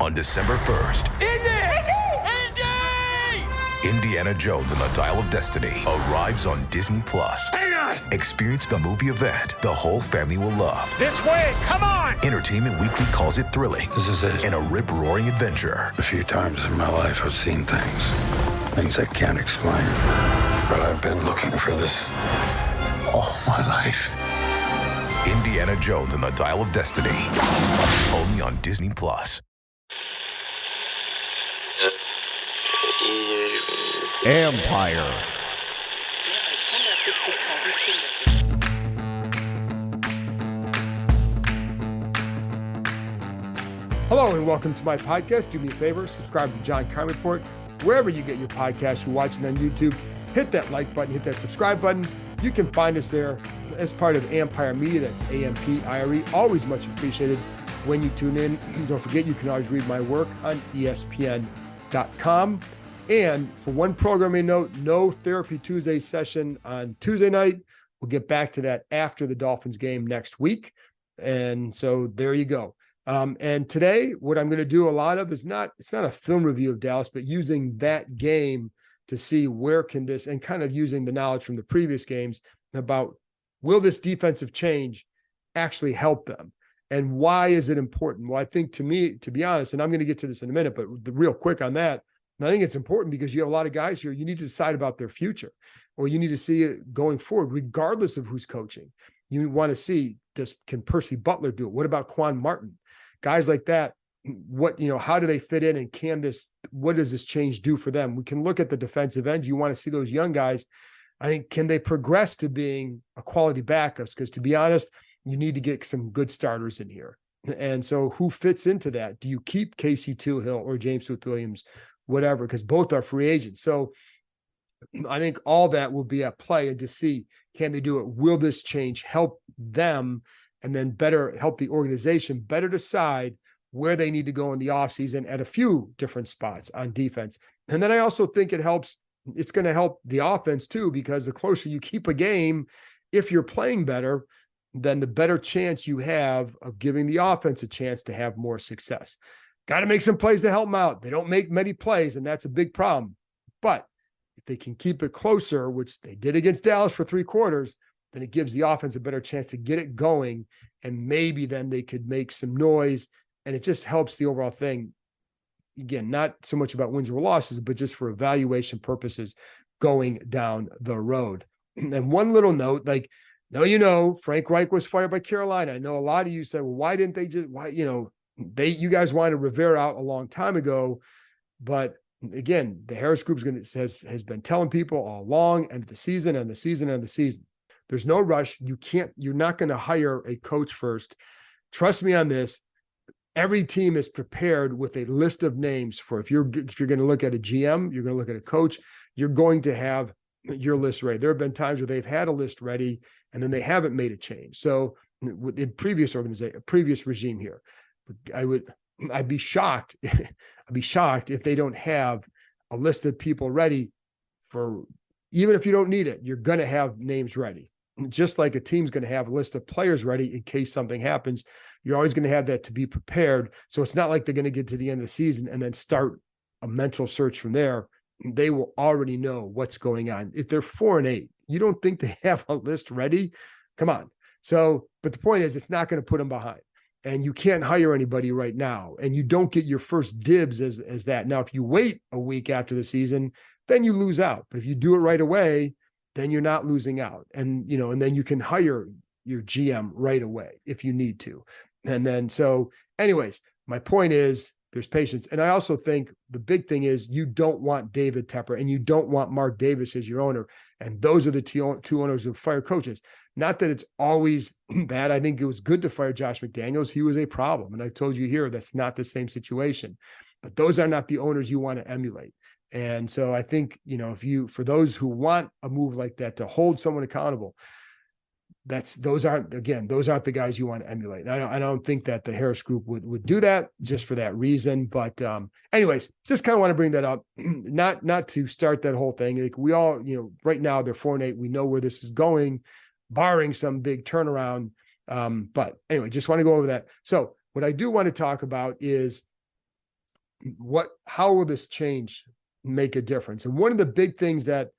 on December 1st. Indy! Indiana Jones and the Dial of Destiny arrives on Disney+. Hang on! Experience the movie event the whole family will love. This way, come on! Entertainment Weekly calls it thrilling. This is it. And a rip-roaring adventure. A few times in my life I've seen things I can't explain. But I've been looking for this all my life. Indiana Jones and the Dial of Destiny. Only on Disney+. Empire. Hello and welcome to my podcast. Do me a favor, subscribe to John Carm Report wherever you get your podcast. You're watching on YouTube, hit that like button, hit that subscribe button. You can find us there as part of Empire Media. That's AMPIRE. Always much appreciated when you tune in. Don't forget, you can always read my work on ESPN.com. And for one programming note, no Therapy Tuesday session on Tuesday night. We'll get back to that after the Dolphins game next week. And so there you go. And today, what I'm going to do a lot of is it's not a film review of Dallas, but using that game to see where can this, and kind of using the knowledge from the previous games about, will this defensive change actually help them? And why is it important? Well, I think, to me, to be honest, and I'm going to get to this in a minute, but real quick on that, I think it's important because you have a lot of guys here, you need to decide about their future, or you need to see it going forward, regardless of who's coaching. You want to see, can Percy Butler do it? What about Quan Martin? Guys like that, how do they fit in, and what does this change do for them? We can look at the defensive end. You want to see those young guys. I think, can they progress to being a quality backups? Because, to be honest, you need to get some good starters in here. And so who fits into that? Do you keep Casey Toohill or James Smith-Williams? Whatever, because both are free agents. So I think all that will be at play, and to see, can they do it? Will this change help them, and then better help the organization better decide where they need to go in the offseason at a few different spots on defense? And then I also think it's going to help the offense too, because the closer you keep a game, if you're playing better, then the better chance you have of giving the offense a chance to have more success. Got to make some plays to help them out. They don't make many plays, and that's a big problem. But if they can keep it closer, which they did against Dallas for 3 quarters, then it gives the offense a better chance to get it going, and maybe then they could make some noise, and it just helps the overall thing. Again, not so much about wins or losses, but just for evaluation purposes going down the road. And one little note, Frank Reich was fired by Carolina. I know a lot of you said, well, why didn't they just, you guys wanted Rivera out a long time ago, but again, the Harris Group has been telling people all along, end of the season, end of the season, end of the season. There's no rush. You're not going to hire a coach first. Trust me on this. Every team is prepared with a list of names for, if you're going to look at a GM, you're going to look at a coach, you're going to have your list ready. There have been times where they've had a list ready and then they haven't made a change. So in previous regime here, I'd be shocked. I'd be shocked if they don't have a list of people ready for, even if you don't need it, you're going to have names ready. Just like a team's going to have a list of players ready in case something happens, you're always going to have that to be prepared. So it's not like they're going to get to the end of the season and then start a mental search from there. They will already know what's going on. If they're 4-8, you don't think they have a list ready? Come on. So, but the point is, it's not going to put them behind. And you can't hire anybody right now, and you don't get your first dibs as that. Now, if you wait a week after the season, then you lose out. But if you do it right away, then you're not losing out. And then you can hire your GM right away if you need to. And then, so anyways, my point is, there's patience. And I also think the big thing is, you don't want David Tepper and you don't want Mark Davis as your owner. And those are the two owners who fire coaches. Not that it's always bad. I think it was good to fire Josh McDaniels. He was a problem. And I've told you here, that's not the same situation. But those are not the owners you want to emulate. And so I think, for those who want a move like that to hold someone accountable, those aren't the guys you want to emulate. And I don't think that the Harris Group would do that just for that reason. But anyways, just kind of want to bring that up, not to start that whole thing. Like, we all, right now they're 4-8. We know where this is going, barring some big turnaround. But anyway, just want to go over that. So what I do want to talk about is how will this change make a difference? And one of the big things that,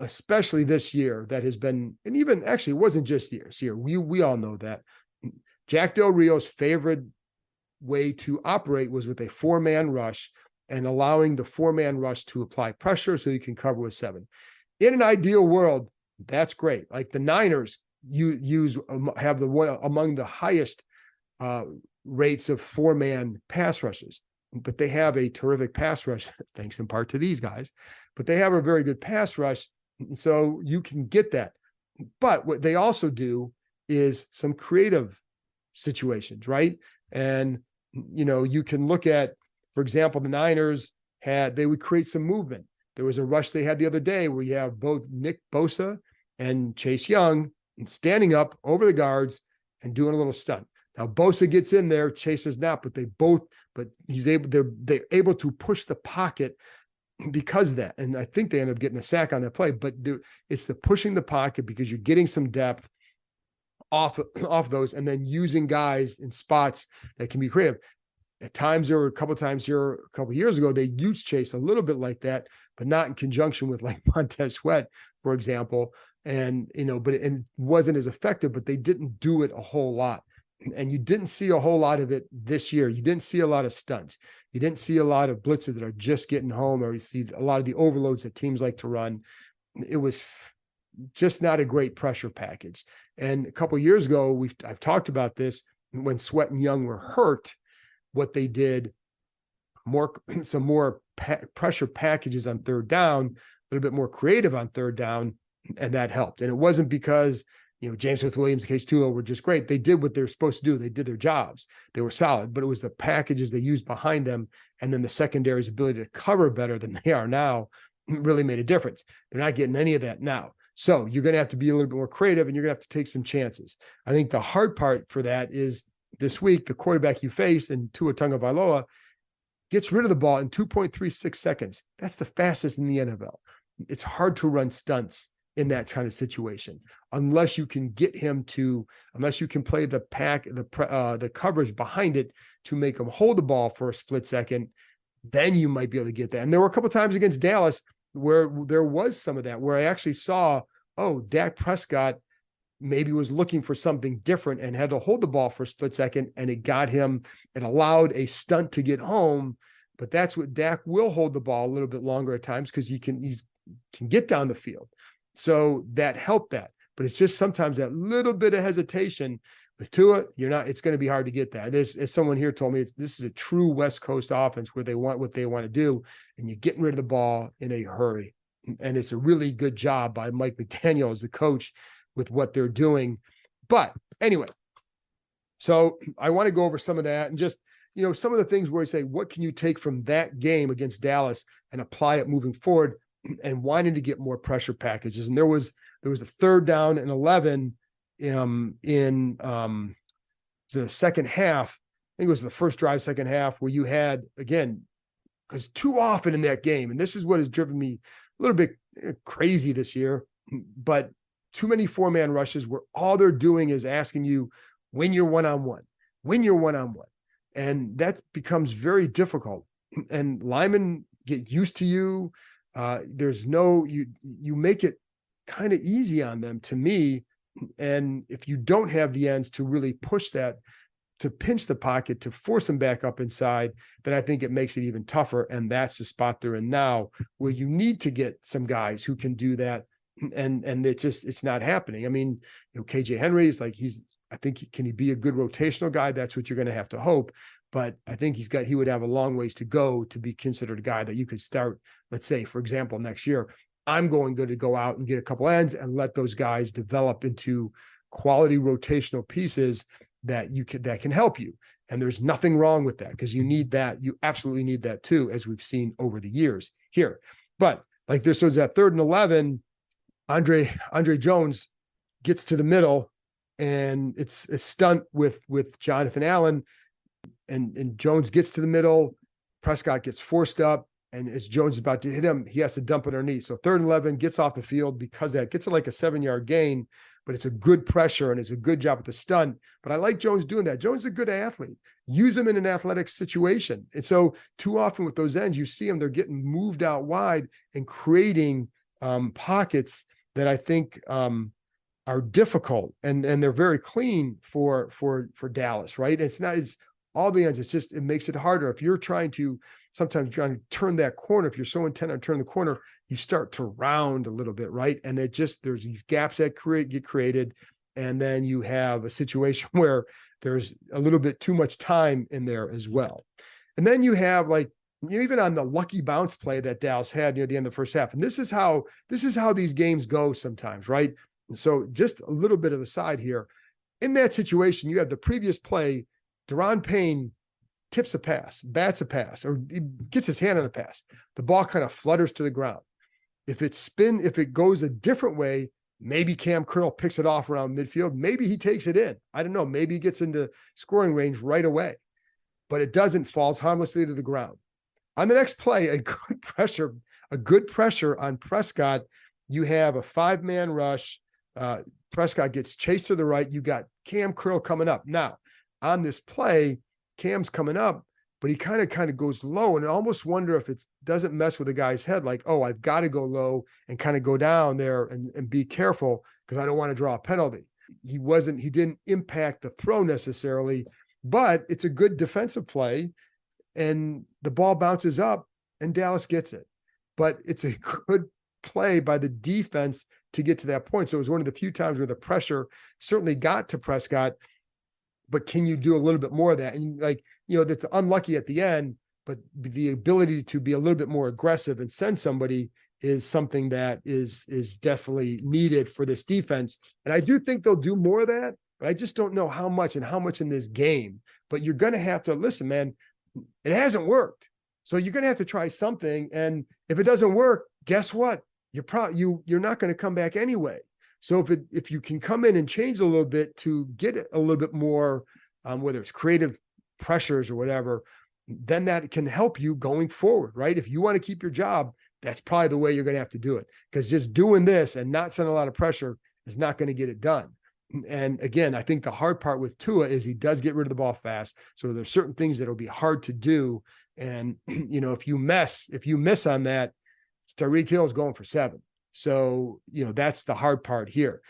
especially this year, that has been, and even actually it wasn't just this year, we all know that Jack Del Rio's favorite way to operate was with a 4-man rush and allowing the 4-man rush to apply pressure so you can cover with 7. In an ideal world, that's great. Like the Niners have the one among the highest rates of 4-man pass rushes, but they have a terrific pass rush, thanks in part to these guys, but they have a very good pass rush. So you can get that. But what they also do is some creative situations, right? And, you can look at, for example, the Niners they would create some movement. There was a rush they had the other day where you have both Nick Bosa and Chase Young standing up over the guards and doing a little stunt. Now Bosa gets in there, Chase is not, but they're able to push the pocket because of that. And I think they end up getting a sack on that play, but it's the pushing the pocket because you're getting some depth off those and then using guys in spots that can be creative. At times, there were a couple of years ago, they used Chase a little bit like that, but not in conjunction with like Montez Sweat, for example. And, but it wasn't as effective, but they didn't do it a whole lot. And you didn't see a whole lot of it this year. You didn't see a lot of stunts. You didn't see a lot of blitzes that are just getting home, or you see a lot of the overloads that teams like to run. It was just not a great pressure package. And a couple of years ago, I've talked about this when Sweat and Young were hurt, what they did, some more pressure packages on third down, a little bit more creative on third down, and that helped. And it wasn't because James Smith-Williams, Case Tulo were just great. They did what they're supposed to do. They did their jobs. They were solid, but it was the packages they used behind them, and then the secondary's ability to cover better than they are now really made a difference. They're not getting any of that now. So you're going to have to be a little bit more creative, and you're going to have to take some chances. I think the hard part for that is this week, the quarterback you face in Tua Tagovailoa gets rid of the ball in 2.36 seconds. That's the fastest in the NFL. It's hard to run stunts in that kind of situation, unless you can play the coverage behind it to make them hold the ball for a split second, then you might be able to get that. And there were a couple of times against Dallas where there was some of that, where I actually saw, Dak Prescott maybe was looking for something different and had to hold the ball for a split second, and it allowed a stunt to get home. But that's what Dak will hold the ball a little bit longer at times because he can get down the field. So that helped that. But it's just sometimes that little bit of hesitation with Tua, it's going to be hard to get that. As someone here told me, this is a true West Coast offense where they want what they want to do, and you're getting rid of the ball in a hurry. And it's a really good job by Mike McDaniel as the coach with what they're doing. But anyway, so I want to go over some of that and just, some of the things where I say, what can you take from that game against Dallas and apply it moving forward, and wanting to get more pressure packages. And there was a 3rd down and 11 in the second half. I think it was the first drive, second half, where you had, again, because too often in that game, and this is what has driven me a little bit crazy this year, but too many 4-man rushes where all they're doing is asking you when you're one-on-one. And that becomes very difficult. And linemen get used to you. You make it kind of easy on them, to me. And if you don't have the ends to really push that, to pinch the pocket, to force them back up inside, then I think it makes it even tougher. And that's the spot they're in now, where you need to get some guys who can do that. And it's not happening. I mean, KJ Henry is like, can he be a good rotational guy? That's what you're going to have to hope. But I think he would have a long ways to go to be considered a guy that you could start, let's say, for example, next year. I'm going to go out and get a couple ends and let those guys develop into quality rotational pieces that can help you. And there's nothing wrong with that, because you need that. You absolutely need that too, as we've seen over the years here. But like this was that 3rd and 11, Andre Jones gets to the middle, and it's a stunt with Jonathan Allen. And Jones gets to the middle, Prescott gets forced up, And as Jones is about to hit him, he has to dump it underneath. So 3rd and 11, gets off the field because that gets it like a 7-yard gain, but it's a good pressure and it's a good job at the stunt. But I like Jones doing that. Jones is a good athlete. Use him in an athletic situation. And so too often with those ends, you see them, they're getting moved out wide and creating pockets that I think are difficult, and they're very clean for Dallas, right? It's all the ends. It's just, it makes it harder. If you're sometimes trying to turn that corner, if you're so intent on turning the corner, you start to round a little bit, right? And there's these gaps that get created. And then you have a situation where there's a little bit too much time in there as well. And then you have even on the lucky bounce play that Dallas had near the end of the first half. And this is how these games go sometimes, right? So just a little bit of a side here. In that situation, you have the previous play, Deron Payne tips a pass, bats a pass, or he gets his hand on a pass. The ball kind of flutters to the ground. If it goes a different way, maybe Cam Curl picks it off around midfield. Maybe he takes it in. I don't know. Maybe he gets into scoring range right away. But it doesn't, falls harmlessly to the ground. On the next play, a good pressure on Prescott. You have a 5-man rush. Prescott gets chased to the right. You got Cam Curl coming up. Now, on this play, Cam's coming up, but he kind of goes low, and I almost wonder if it doesn't mess with the guy's head, like, oh, I've got to go low and kind of go down there and be careful because I don't want to draw a penalty. He didn't impact the throw necessarily, but it's a good defensive play, and the ball bounces up and Dallas gets it. But it's a good play by the defense to get to that point. So it was one of the few times where the pressure certainly got to Prescott, but can you do a little bit more of that? And that's unlucky at the end, but the ability to be a little bit more aggressive and send somebody is something that is definitely needed for this defense. And I do think they'll do more of that, but I just don't know how much in this game. But you're going to have to listen, man, it hasn't worked. So you're going to have to try something. And if it doesn't work, guess what? You're not going to come back anyway. So if you can come in and change a little bit to get a little bit more, whether it's creative pressures or whatever, then that can help you going forward, right? If you want to keep your job, that's probably the way you're going to have to do it, because just doing this and not sending a lot of pressure is not going to get it done. And again, I think the hard part with Tua is he does get rid of the ball fast. So there's certain things that'll be hard to do. And, if you miss on that, Tyreek Hill is going for 7. So, that's the hard part here.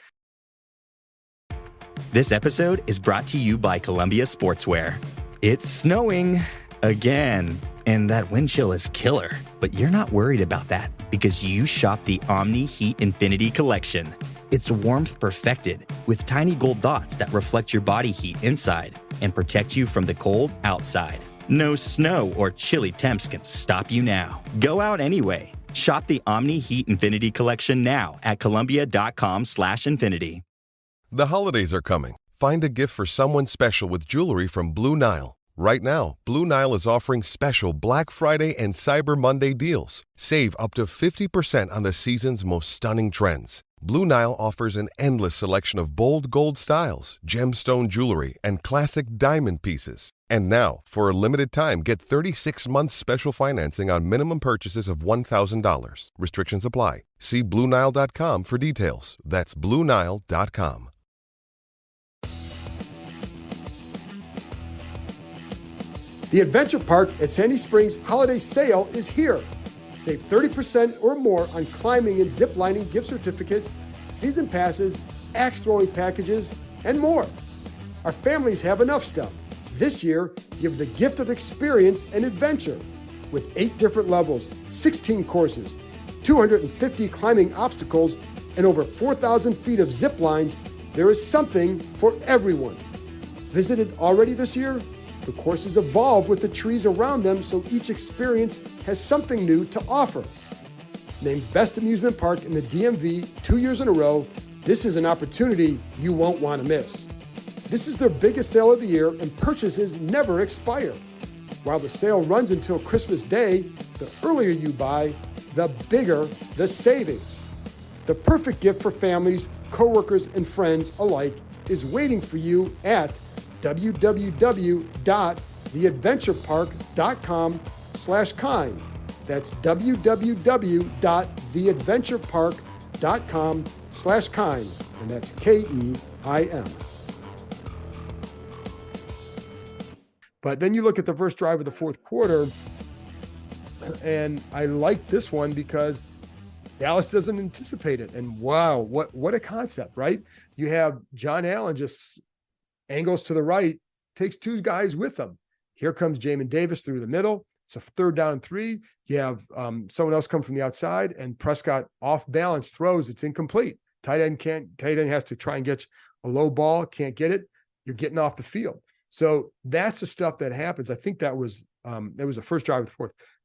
This episode is brought to you by Columbia Sportswear. It's snowing again, and that wind chill is killer. But you're not worried about that because you shop the Omni Heat Infinity Collection. It's warmth perfected with tiny gold dots that reflect your body heat inside and protect you from the cold outside. No snow or chilly temps can stop you now. Go out anyway. Shop the Omni Heat Infinity Collection now at Columbia.com/infinity. The holidays are coming. Find a gift for someone special with jewelry from Blue Nile. Right now, Blue Nile is offering special Black Friday and Cyber Monday deals. Save up to 50% on the season's most stunning trends. Blue Nile offers an endless selection of bold gold styles, gemstone jewelry, and classic diamond pieces. And now, for a limited time, get 36 months special financing on minimum purchases of $1,000. Restrictions apply. See BlueNile.com for details. That's BlueNile.com. The Adventure Park at Sandy Springs holiday sale is here. Save 30% or more on climbing and zip lining gift certificates, season passes, axe throwing packages, and more. Our families have enough stuff. This year, give the gift of experience and adventure. With 8 different levels, 16 courses, 250 climbing obstacles, and over 4,000 feet of zip lines, there is something for everyone. Visited already this year? The courses evolve with the trees around them, so each experience has something new to offer. Named Best Amusement Park in the DMV 2 years in a row, this is an opportunity you won't want to miss. This is their biggest sale of the year, and purchases never expire. While the sale runs until Christmas Day, the earlier you buy, the bigger the savings. The perfect gift for families, coworkers, and friends alike is waiting for you at www.theadventurepark.com/kind. That's www.theadventurepark.com/Keim, and that's Keim. But then you look at the first drive of the fourth quarter, and I like this one because Dallas doesn't anticipate it. And wow, what a concept, right? You have John Allen just angles to the right, takes two guys with him. Here comes Jamin Davis through the middle. It's a 3rd down and 3. You have someone else come from the outside, and Prescott off balance throws. It's incomplete. Tight end has to try and get a low ball, can't get it. You're getting off the field. So that's the stuff that happens. I think that was the first drive of the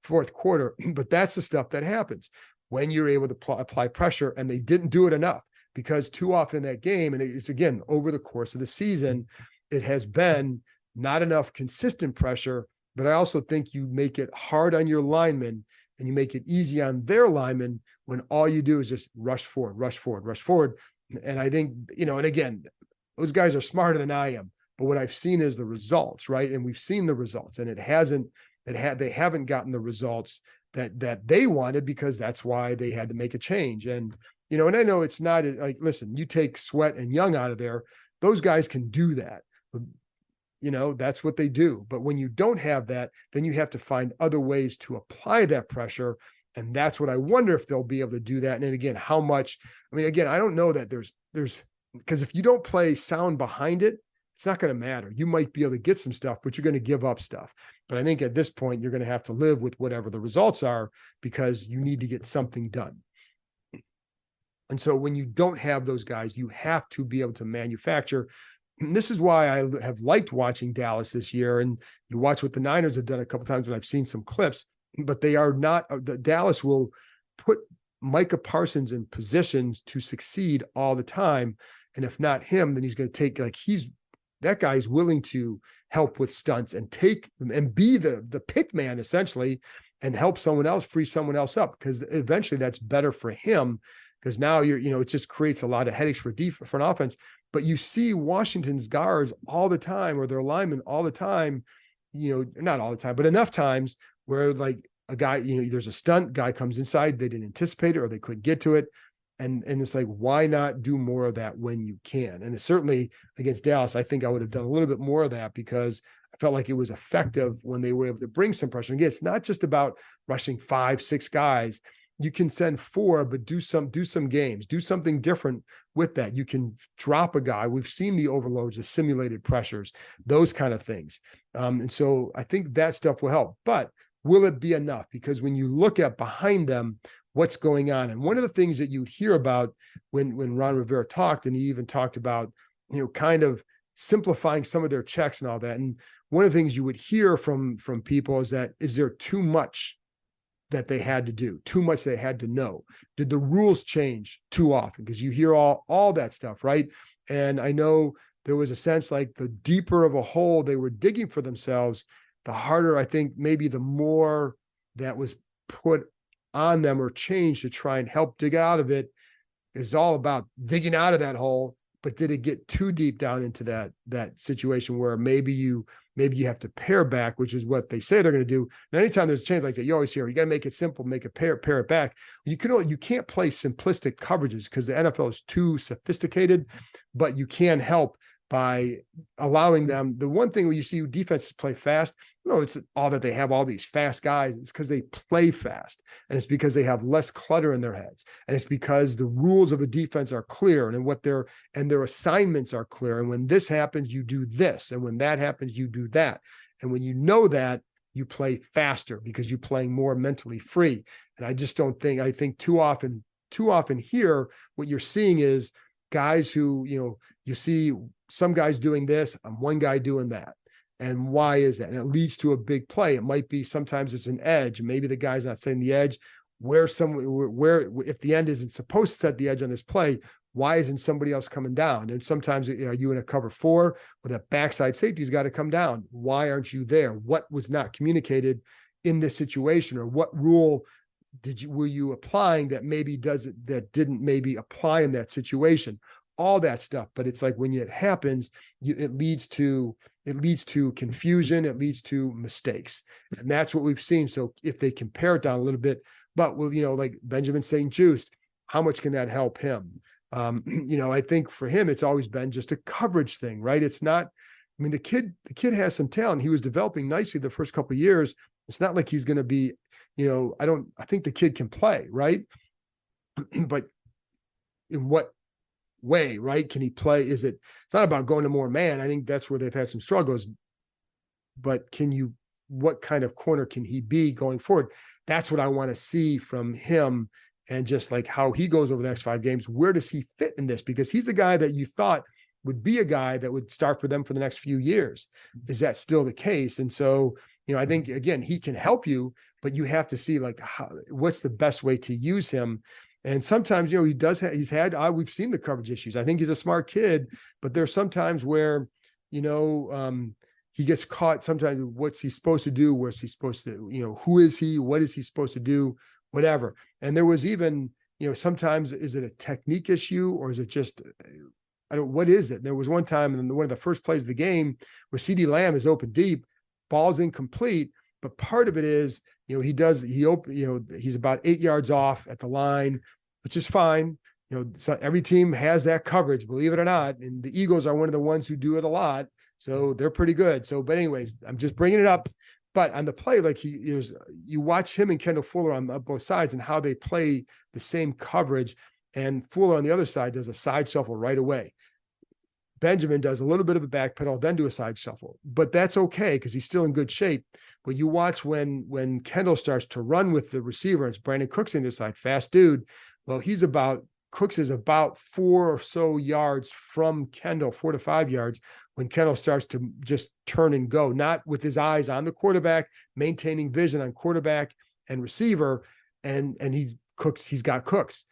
fourth quarter, but that's the stuff that happens when you're able to apply pressure, and they didn't do it enough because too often in that game, and it's again, over the course of the season, it has been not enough consistent pressure, but I also think you make it hard on your linemen and you make it easy on their linemen when all you do is just rush forward. And I think, and again, those guys are smarter than I am, but what I've seen is the results, right? And we've seen the results, and they haven't gotten the results that they wanted, because that's why they had to make a change. And, and I know it's not like, listen, you take Sweat and Young out of there, those guys can do that. That's what they do. But when you don't have that, then you have to find other ways to apply that pressure. And that's what I wonder if they'll be able to do that. And then again, how much, I don't know that there's, because if you don't play sound behind it, it's not going to matter. You might be able to get some stuff, but you're going to give up stuff. But I think at this point, you're going to have to live with whatever the results are, because you need to get something done. And so when you don't have those guys, you have to be able to manufacture. And this is why I have liked watching Dallas this year. And you watch what the Niners have done a couple of times when I've seen some clips, but they are not, Dallas will put Micah Parsons in positions to succeed all the time. And if not him, then he's going to take, that guy's willing to help with stunts and take and be the pick man essentially, and help someone else, free someone else up, because eventually that's better for him, because now it just creates a lot of headaches for an offense. But you see Washington's guards all the time, or their linemen all the time, not all the time, but enough times where like a guy, there's a stunt, guy comes inside, they didn't anticipate it or they couldn't get to it. And it's like, why not do more of that when you can? And it's certainly against Dallas, I think I would have done a little bit more of that, because I felt like it was effective when they were able to bring some pressure. Again, it's not just about rushing 5-6 guys. You can send 4, but do some games, do something different with that. You can drop a guy. We've seen the overloads, the simulated pressures, those kind of things. And so I think that stuff will help, but will it be enough? Because when you look at behind them, what's going on. And one of the things that you hear about when Ron Rivera talked, and he even talked about, kind of simplifying some of their checks and all that. And one of the things you would hear from people is that, is there too much that they had to do, too much they had to know? Did the rules change too often? Because you hear all that stuff, right? And I know there was a sense like the deeper of a hole they were digging for themselves, the harder, I think, maybe the more that was put on them or changed to try and help dig out of it, is all about digging out of that hole. But did it get too deep down into that situation where maybe you have to pare back, which is what they say they're going to do. And anytime there's a change like that, you always hear, you got to make it simple, make it pare it back. You can't play simplistic coverages because the NFL is too sophisticated, but you can help by allowing them. The one thing when you see defenses play fast, it's all that they have all these fast guys. It's because they play fast, and it's because they have less clutter in their heads, and it's because the rules of a defense are clear, and their assignments are clear. And when this happens, you do this, and when that happens, you do that. And when you know that, you play faster because you're playing more mentally free. And I just don't think. I think too often here, what you're seeing is guys who you see some guys doing this and one guy doing that. And why is that? And it leads to a big play. It might be, sometimes it's an edge. Maybe the guy's not setting the edge where if the end isn't supposed to set the edge on this play, why isn't somebody else coming down? And sometimes are you in a cover 4 where that backside safety's got to come down? Why aren't you there? What was not communicated in this situation? Or what rule were you applying that didn't maybe apply in that situation? all that stuff. But it's like when it happens, it leads to confusion, it leads to mistakes. And that's what we've seen. So if they compare it down a little bit, but like Benjamin St-Juste, how much can that help him? I think for him, it's always been just a coverage thing, right? It's not, I mean, the kid has some talent. He was developing nicely the first couple of years. It's not like he's going to be, I think the kid can play, right? But in what way, right? Can he play? It's not about going to more man. I think that's where they've had some struggles, but what kind of corner can he be going forward? That's what I want to see from him. And just like how he goes over the next 5 games, where does he fit in this? Because he's a guy that you thought would be a guy that would start for them for the next few years. Is that still the case? And so, I think, again, he can help you, but you have to see like what's the best way to use him. And sometimes, we've seen the coverage issues. I think he's a smart kid, but there's sometimes where, he gets caught. Sometimes what's he supposed to do? Where's he supposed to, who is he? What is he supposed to do? Whatever. And there was even, sometimes is it a technique issue or is it just, what is it? And there was one time in one of the first plays of the game where CeeDee Lamb is open deep, ball's incomplete, but part of it is, he's about 8 yards off at the line, which is fine. So every team has that coverage, believe it or not. And the Eagles are one of the ones who do it a lot. So they're pretty good. So, but anyways, I'm just bringing it up. But on the play, like you watch him and Kendall Fuller on both sides and how they play the same coverage. And Fuller on the other side does a side shuffle right away. Benjamin does a little bit of a back pedal, then do a side shuffle. But that's okay because he's still in good shape. But you watch when Kendall starts to run with the receiver, and it's Brandon Cooks on the side, fast dude. Well, Cooks is about 4 or so yards from Kendall, 4 to 5 yards, when Kendall starts to just turn and go, not with his eyes on the quarterback, maintaining vision on quarterback and receiver. And he's got Cooks.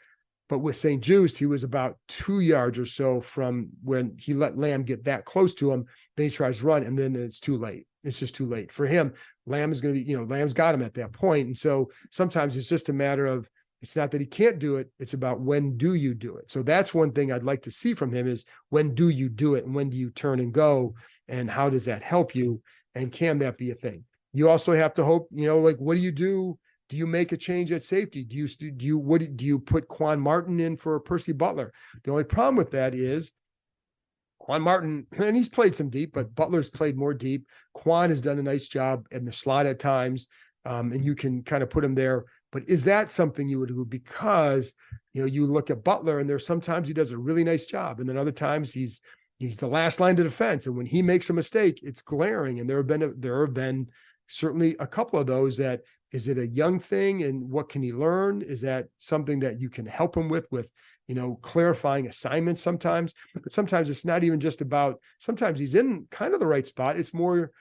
But with St-Juste, he was about 2 yards or so from when he let Lamb get that close to him. Then he tries to run, and then it's too late. It's just too late for him. Lamb is going to be, Lamb's got him at that point. And so sometimes it's just a matter of, it's not that he can't do it. It's about when do you do it? So that's one thing I'd like to see from him is when do you do it? And when do you turn and go? And how does that help you? And can that be a thing? You also have to hope, like, what do you do? Do you make a change at safety? Do you put Quan Martin in for Percy Butler? The only problem with that is Quan Martin, and he's played some deep, but Butler's played more deep. Quan has done a nice job in the slot at times, and you can kind of put him there. But is that something you would do? Because, you look at Butler and there's sometimes he does a really nice job. And then other times he's the last line of defense. And when he makes a mistake, it's glaring. And there have been certainly a couple of those that, is it a young thing? And what can he learn? Is that something that you can help him with, clarifying assignments sometimes? But sometimes it's not even just about, sometimes he's in kind of the right spot. It's more,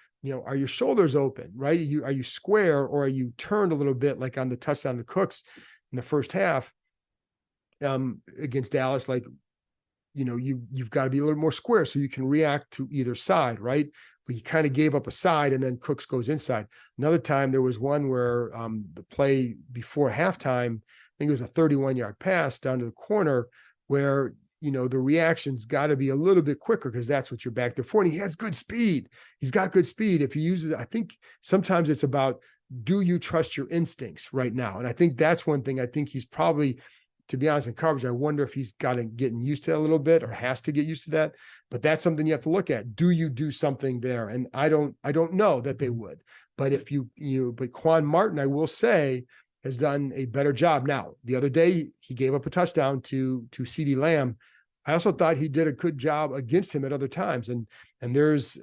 are your shoulders open, right? Are you square or are you turned a little bit, like on the touchdown to Cooks in the first half against Dallas? Like, you've got to be a little more square so you can react to either side, right? But he kind of gave up a side and then Cooks goes inside. Another time there was one where the play before halftime, I think it was a 31-yard pass down to the corner where, the reaction's got to be a little bit quicker because that's what you're back there for. And he has good speed. He's got good speed. If he uses it, I think sometimes it's about, do you trust your instincts right now? And I think that's one thing I think he's probably, to be honest, in coverage, I wonder if he's getting used to that a little bit or has to get used to that. But that's something you have to look at. Do you do something there? And I don't know that they would. But but Quan Martin, I will say, has done a better job. Now, the other day he gave up a touchdown to CeeDee Lamb. I also thought he did a good job against him at other times. And there's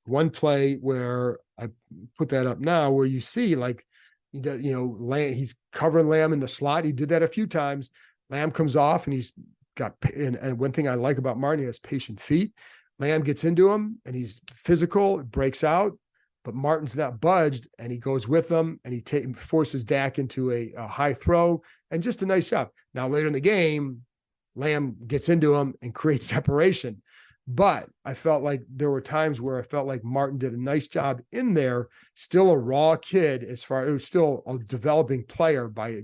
one play where I put that up now where you see like, he does, he's covering Lamb in the slot. He did that a few times. Lamb comes off and he's got, and one thing I like about Martin, he has patient feet. Lamb gets into him and he's physical, breaks out, but Martin's not budged and he goes with them and he forces Dak into a high throw and just a nice job. Now later in the game, Lamb gets into him and creates separation. But I felt like there were times where I felt like Martin did a nice job in there, still a raw kid it was still a developing player by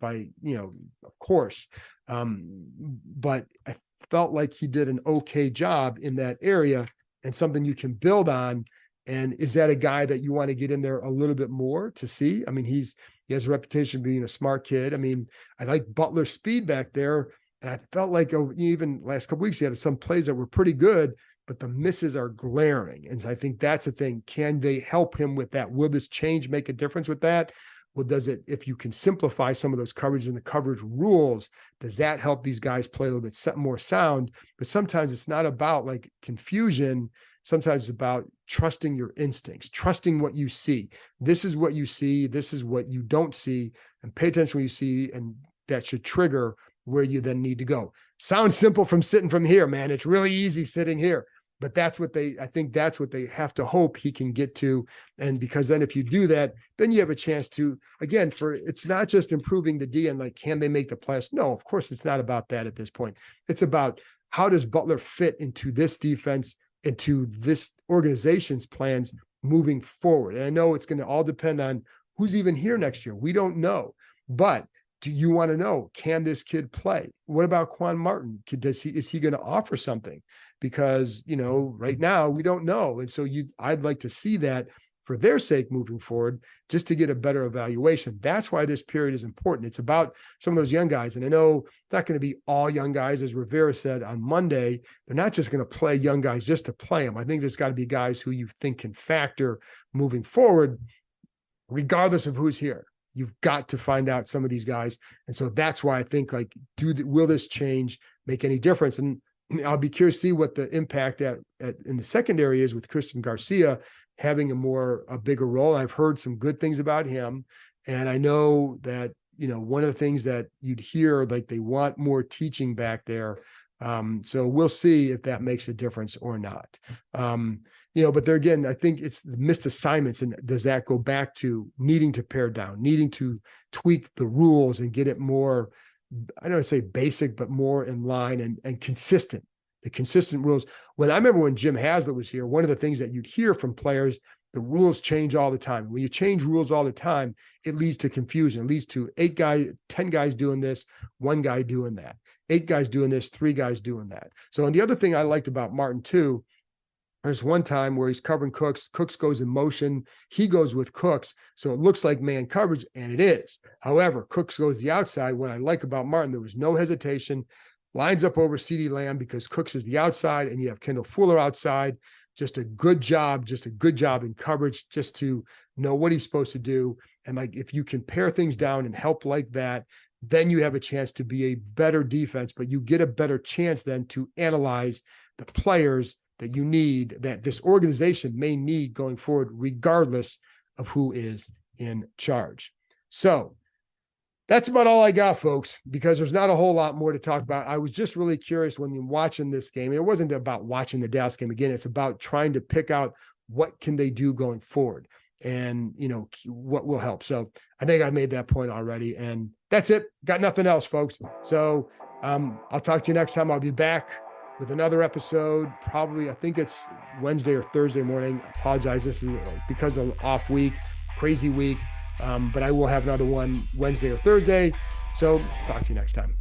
of course. But I felt like he did an okay job in that area and something you can build on. And is that a guy that you want to get in there a little bit more to see? I mean, he has a reputation of being a smart kid. I mean, I like Butler's speed back there. And I felt like even last couple weeks, he had some plays that were pretty good, but the misses are glaring. And I think that's the thing. Can they help him with that? Will this change make a difference with that? Well, does it, if you can simplify some of those coverage and the coverage rules, does that help these guys play a little bit more sound? But sometimes it's not about like confusion. Sometimes it's about trusting your instincts, trusting what you see. This is what you see. This is what you don't see. And pay attention when you see, and that should trigger where you then need to go. Sounds simple from sitting from here, man. It's really easy sitting here. But that's what I think that's what they have to hope he can get to. And because then if you do that, then you have a chance to, again, it's not just improving the D and like, can they make the playoffs? No, of course, it's not about that at this point. It's about how does Butler fit into this defense, into this organization's plans moving forward. And I know it's going to all depend on who's even here next year. We don't know, but do you want to know, can this kid play? What about Quan Martin? Is he going to offer something? Because, right now we don't know. And so I'd like to see that for their sake moving forward, just to get a better evaluation. That's why this period is important. It's about some of those young guys. And I know it's not going to be all young guys, as Rivera said on Monday. They're not just going to play young guys just to play them. I think there's got to be guys who you think can factor moving forward, regardless of who's here. You've got to find out some of these guys. And so that's why I think, like, will this change make any difference? And I'll be curious to see what the impact in the secondary is with Christian Garcia having a bigger role. I've heard some good things about him. And I know that, one of the things that you'd hear, like, they want more teaching back there. So we'll see if that makes a difference or not. But there again, I think it's the missed assignments. And does that go back to needing to pare down, needing to tweak the rules and get it more, I don't say basic, but more in line and consistent, the consistent rules. I remember when Jim Haslett was here, one of the things that you'd hear from players, the rules change all the time. When you change rules all the time, it leads to confusion. It leads to 10 guys doing this, one guy doing that, 8 guys doing this, 3 guys doing that. So, and the other thing I liked about Martin too, there's one time where he's covering Cooks. Cooks goes in motion. He goes with Cooks. So it looks like man coverage, and it is. However, Cooks goes the outside. What I like about Martin, there was no hesitation. Lines up over CeeDee Lamb because Cooks is the outside, and you have Kendall Fuller outside. Just a good job in coverage, just to know what he's supposed to do. And like, if you can pare things down and help like that, then you have a chance to be a better defense, but you get a better chance then to analyze the players that you need, that this organization may need going forward, regardless of who is in charge. So that's about all I got, folks, because there's not a whole lot more to talk about. I was just really curious when you're watching this game. It wasn't about watching the Dallas game again. It's about trying to pick out what can they do going forward and, what will help. So I think I made that point already, and that's it. Got nothing else, folks. So I'll talk to you next time. I'll be back with another episode, probably, I think it's Wednesday or Thursday morning. I apologize. This is because of off week, crazy week. But I will have another one Wednesday or Thursday. So talk to you next time.